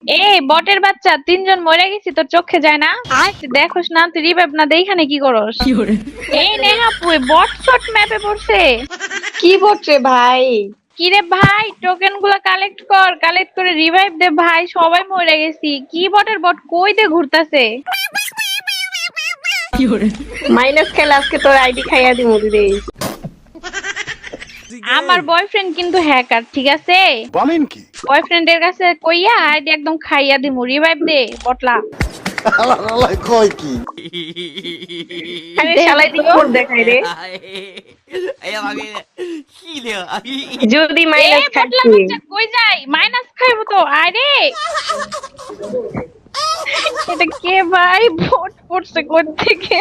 এই বটের বাচ্চা, তিনজন মরে গেছি, তোর চোখে যায় না? তুই দেখোস না? তুই রিভাইভ না দিয়ে এখানে কি করস? এই নেহা পুই বট শট ম্যাপে পড়ছে। কি বলছে ভাই? কিরে ভাই, টোকেন গুলা কালেক্ট কর, কালেক্ট করে রিভাইভ দে ভাই, সবাই মরে গেছি। কি বটের বট কই দে ঘুরতাছে? মাইনাস খেলে আজকে তোর আইডি খাইয়া দিমু রে। আমার বয়ফ্রেন্ড কিন্তু হ্যাকার, ঠিক আছে? বলেন কি? বয়ফ্রেন্ডের কাছে কইয়া আইডি একদম খাইয়া দিমু। রিভাইভ দে বটলা। আল্লাহ কয় কি? আরে শালাই দি কোড দেখাই রে। যদি মাইনাস বটলা খাচ্ছি বাচ্চা কই যাই? মাইনাস খাইবো তো। আরে এটা কে ভাই? ভোট পড়ছে কোথ থেকে?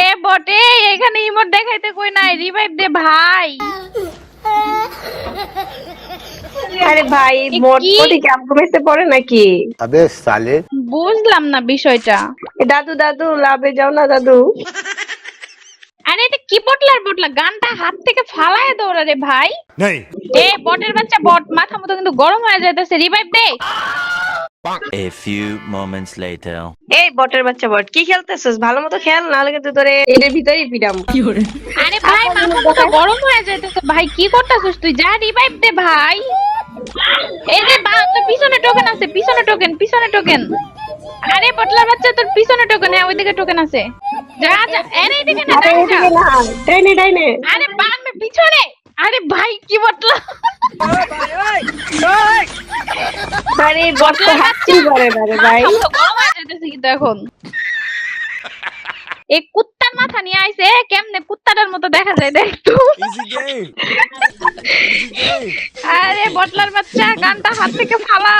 এ বটে, এখানে ইমোট দেখাইতে কই নাই। রিভাইভ দে ভাই। আরে ভাই মোট কোটি কাম কমেছে পড়ে নাকি? আবে সালে বুঝলাম না বিষয়টা। দাদু দাদু লাভে যাও না দাদু। আরে এটা কি বটলার বটলা, গানটা হাত থেকে ফালায় দৌড়া রে ভাই। নেই এ বটের বাচ্চা বট, মাথা মতো কিন্তু গরম হয়ে যাইতেছে। রিভাইভ দে। A few moments later. এই বটের বাচ্চা বট কি খেলতেছস? ভালো মতো খেল, নাহলে কিন্তু তোরে এর ভিতরেই পিটাম। আরে ভাই মাথা মতো গরম হয়ে যাইতেছে ভাই, কি করতেছিস তুই? যা রিভাইভ দে ভাই। এই যে তোর পিছনে টোকেন আছে, পিছনে টোকেন, পিছনে টোকেন। আরে বটলার বাচ্চা, তোর পিছনে টোকেন। হ্যাঁ ওইদিকে টোকেন আছে। যা যা। আরে এইদিকে না, আরে ডাইনে যা। এদিকে না, ডাইনে ডাইনে। আরে বামে পিছনে। আরে ভাই কি বটলা। আরে বট তো হাঁটতে পারে না রে ভাই। মাথা মতো গরম হয়ে যাইতেছে কিন্তু এখন। এই কুত্তার মাথা নিয়ে আইছে, কেমনে কুত্তাটার মতো দেখা যায় দেখ তো। আরে বটলার বাচ্চা, গানটা হাত থেকে ফালা।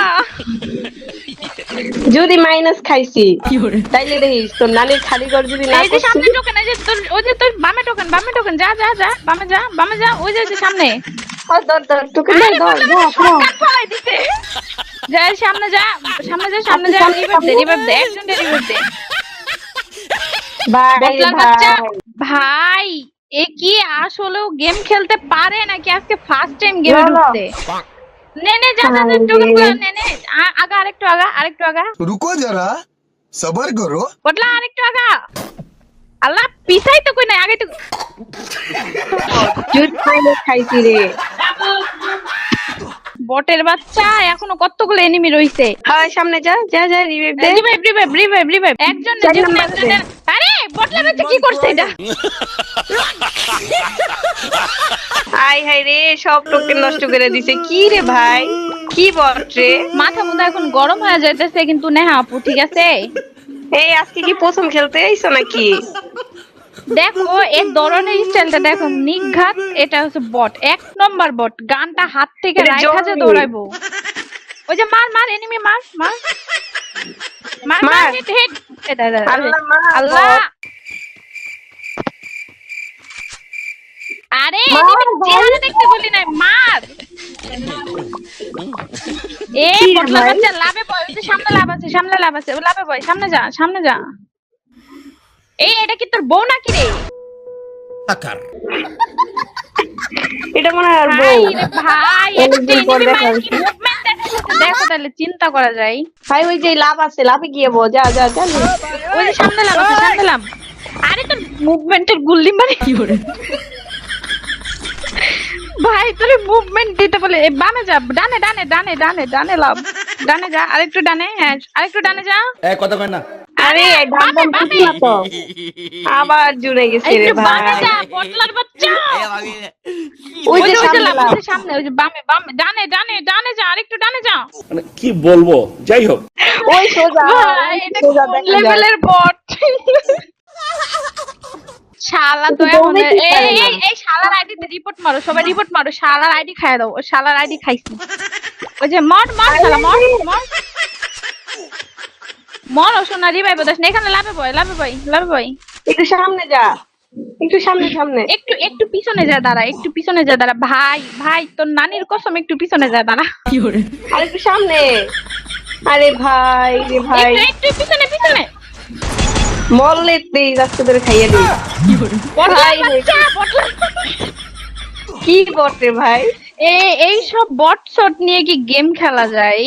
যদি মাইনাস খাইছি তাইলে দেখিস তোর নানির খালি ঘর যদি না এই যে সামনে করছিস। টোকেন, এই যে তোর ওই যে তোর বামে টোকেন, বামে টোকেন। যা যা যা, বামে যা, বামে যা। ওই যে সামনে। ধর ধর তোকে আরে ধর বটলার ধর বাচ্চা শর্টকাট ফালাই দিছে। যা সামনে যা, সামনে যা, সামনে যা। রিভাইভ দে, রিভাইভ দে, একজন রিভাইভ দে। ভাই বটলার বাচ্চা ভাই, এ কি আসলেও গেম খেলতে পারে নাকি আজকে ফার্স্ট টাইম গেমে ঢুকছে? নে নে যা যা, টোকেন গুলো নে নে। আগা, আরেকটু আগা, আরেকটু আগা। रुको जरा सबर करो। বটলা আরেকটু আগা। আল্লাহ পিছাই তো কই নাই, আগে তো। যদি মাইনাস খাইছি রে। বটের বাচ্চা, এখনো কতগুলো এনিমি রইছে। হয় সামনে যা যা যা রিভাইভ দে। Revive revive revive revive. একজন না, যেকোনো একজনের। আরে বটলার বাচ্চা কি করছে এটা? আই হাই রে, সব টোকেন নষ্ট করে দিছে। কি রে ভাই, কি বট রে? মাথা মুথা এখন গরম হয়ে যাইতেছে কিন্তু নেহা আপু, ঠিক আছে? এই আজকে কি প্রথম খেলতে আইছো নাকি? দেখো এর ধরনের স্টাইলটা দেখো, নিঘাত। এটা হচ্ছে বট, এক নম্বর বট। গানটা হাত থেকে এটা রাইখা যে জঙ্গলি। দৌড়াইবো। ওই যে মার মার, এনিমি মার মার মার মার, মার। Hit hit. এটা আল্লাহ মার, আল্লাহ। বট। আরে মার, এনিমি ভাই। চেহারা দেখতে বলি নাই, মার। এ কি রে বটলা ভাই? বাচ্চা, লাভে বয়। ওই যে সামনে লাভ আছে, সামনে লাভ আছে। ও লাভে বয়, সামনে যা, সামনে যা। এই এটা কি তোর বউ নাকি রে? এটা মনে হয় আর ভাই বউ। রে ভাই, অনেকদিন একটা পর enemy দেখা মাইর হয়েছে। কি movement দেখাইতেছে, দেখো তাহলে চিন্তা করা যায়। ভাই ওই যে লাভ আছে, লাভে গিয়ে বল, যা যা যা। ওই যে সামনে লাভ আছে, সামনে লাভ। আরে তোর মুভমেন্টের গুল্লি মারি কি করে? ভাই তোর মুভমেন্ট দিতে বলে। এ বামে যা, ডানে ডানে ডানে ডানে ডানে লাভ। ডানে যা, আরেকটু ডানে। হ্যাঁ আরেকটু ডানে যা। কথা কয় না। আরে ডান ডান বামে, বুঝি না তো। আবার জুড়ে গেছে রে একটু বামে ভাই। যা, বটলার বাচ্চা। ওই যে ওই যে সামনে লাভ, লাভ। ওই যে সামনে, ওই যে বামে বামে, ডানে ডানে ডানে যা, আরেকটু ডানে যা। মানে কি বলবো, যাই হোক। ওই সোজা ভাই এটা সোজা কোন দেখা যায়। লেভেলের বট? শালা তো এখন এই শালার আইডিতে রিপোর্ট মারো, সবাই রিপোর্ট মারো। শালার আইডি খাইয়া দাও, ও শালার আইডি খাইছি। ওই যে মর মর শালা, মর মর মর। ও সোনা রিভাইভ দাস না, এখানে লাভে বয়, লাভে বয়, লাভে বয়। একটু সামনে যা, একটু সামনে সামনে। একটু একটু পিছনে যা দাঁড়া, একটু পিছনে যা দাঁড়া। ভাই ভাই তোর নানির কসম, একটু পিছনে যা দাঁড়া। আর একটু সামনে। আরে ভাই রে ভাই। একটু একটু পিছনে পিছনে। মরলে দেই আজকে ধরে খাইয়ে দিই পটলার ভাই, বাচ্চা, পটলার কি বটে ভাই এই সব বট শট নিয়ে কি গেম খেলা যায়?